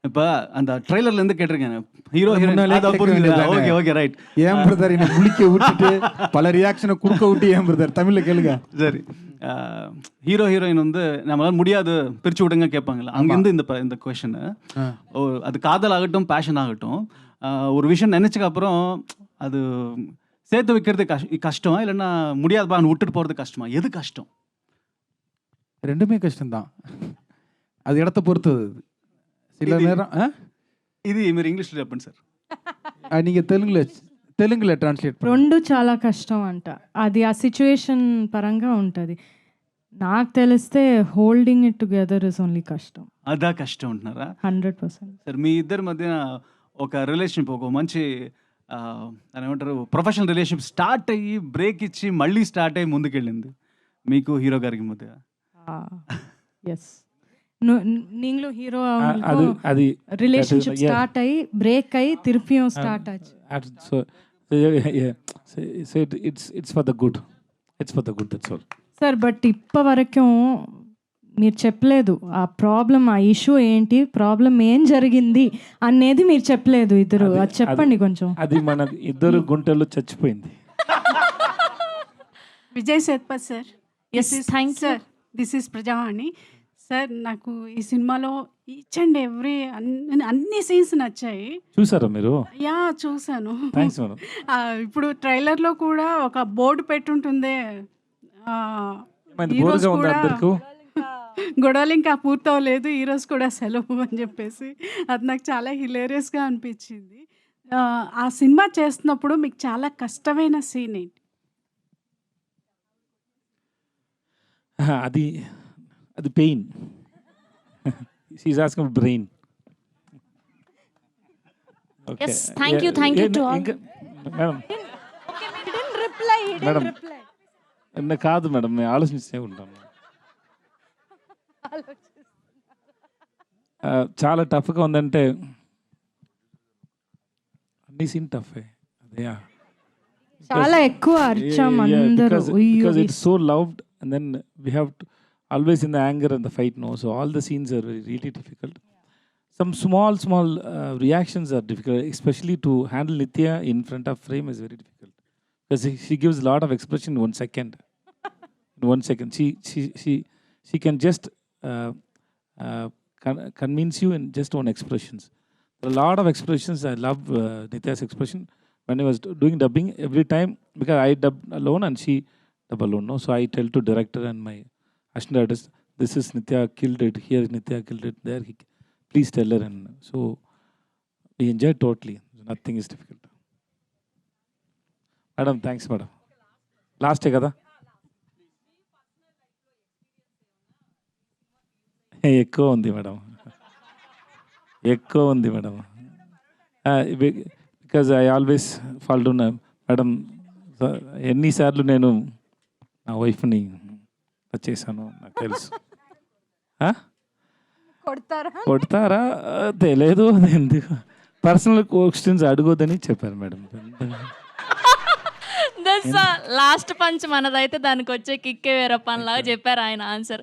இப்போ அந்த ட்ரெய்லர்ல இருந்து கேட்டிருக்கேன் ஹீரோ முன்னாலே ஹீரோயின் கேட்க வேண்டியதுதானே? ஓகே ஓகே ரைட் ஏன் பிரதர் என்ன முழிக்க விட்டுட்டு பல ரியாக்ஷனை கொடுக்க விட்டு ஏன் பிரதர் தமிழ்ல கேளுங்க. சரி ஹீரோ ஹீரோயின் வந்து நம்மளால முடியாது பிரிச்சு விடுங்க கேட்பாங்கல்ல அங்கேருந்து இந்த கொஷனு அது காதல் ஆகட்டும் பேஷன் ஆகட்டும் ஒரு விஷயம் நினைச்சதுக்கு அப்புறம் அது சேர்த்து வைக்கிறது கஷ்டமா இல்லைன்னா முடியாதுப்பா விட்டுட்டு போறது கஷ்டமா எது கஷ்டம்? ரெண்டுமே கஷ்டம்தான், அது இடத்த பொறுத்தது. சில நேரம் ఇది మీరు ఇంగ్లీష్లో చెప్పండి సార్. நீங்க తెలుగులో ట్రాన్స్లేట్ రెండు చాలా కష్టం అంట. అది ఆ సిచ్యువేషన్ పరంగా ఉంటుంది. నాకు తెలిస్తే holding it together is only కష్టం. అదా కష్టం అంటున్నారా? 100%. సార్ మీ ఇద్దరి మధ్య ఒక రిలేషన్షిప్ ఒక మంచి దాని ఏమంటారు ప్రొఫెషనల్ రిలేషన్షిప్ స్టార్ట్ అయ్యి బ్రేక్ ఇచ్చి మళ్ళీ స్టార్ట్ అయ్యి ముందుకెళ్ళింది మీకు హీరో గారికి మధ్య. ఎస్ நீங்களும் ஹீரோ அது ரிலேஷன்ஷிப் ஸ்டார்ட் ஆகி பிரேக் ஆகி திருப்பியும் ஸ்டார்ட் ஆச்சு. So it's for the good. It's for the good, that's all. Sir but ఇప్పటి వరకు మీరు చెప్పలేదు ఆ ప్రాబ్లం, ఆ ఇష్యూ ఏంటి, ప్రాబ్లం ఏం జరిగింది అనేది మీరు చెప్పలేదు ఇద్దరు. అది చెప్పండి కొంచెం. అది మన ఇద్దరు గుంటల్లో చచ్చిపోయింది. Vijay Sethupathi sir. Yes, thank you. Sir this is Prajavani sir. నాకు ఈ సినిమాలో ఈచ్ అండ్ ఎవ్రీ అన్ని సీన్స్ నచ్చాయి. చూసారా మీరు? యా చూసాను. Thanks madam. ఇప్పుడు ట్రైలర్లో కూడా ఒక బోర్డు పెట్టుంటుంది, బోర్డుగా ఉంది అందరికీ, గొడవలు ఇంకా పూర్తవలేదు, ఈరోజు కూడా సెలవు అని చెప్పేసి అది నాకు చాలా హిలేరియస్గా అనిపించింది. ఆ సినిమా చేస్తున్నప్పుడు మీకు చాలా కష్టమైన సీన్ ఏంటి? అది pain. She is asking brain. Yes, thank you to all. Madam కాదు మేడం, నేను ఆలోచిస్తూ ఉంటాను. చాలా టఫ్గా ఉందంటే అన్ని సీన్ టఫే. అదే చాలా ఎక్కువ అర్చం అందరూ. because it's so loved and then we have to always in the anger and the fight, no, so all the scenes are really difficult. Some small reactions are difficult, especially to handle Nithya in front of frame is very difficult because she gives a lot of expression in 1 second. In 1 second she can just convince you in just one expressions. There are a lot of expressions. I love Nithya's expression when I was doing dubbing every time, because I dub alone and she dub alone, no, so I tell to director and my assistant artist, this is Nithya killed it here, Nithya killed it there, please tell her, and so we enjoy totally. Nothing is difficult. Madam, thanks madam. Last day kada ఎక్కువ ఉంది madam, ఎక్కువ ఉంది madam. Because I always fall down madam. ఎన్నిసార్లు నేను నా వైఫ్ని touch చేశాను నాకు తెలుసు. కొడతారా తెలియదు, ఎందుకు పర్సనల్ క్వశ్చన్స్ అడగొద్దని చెప్పారు మేడం. లాస్ట్ పంచ్ మనదైతే దానికి వచ్చే కిక్కే వేరే పనిలాగా చెప్పారు ఆయన ఆన్సర్.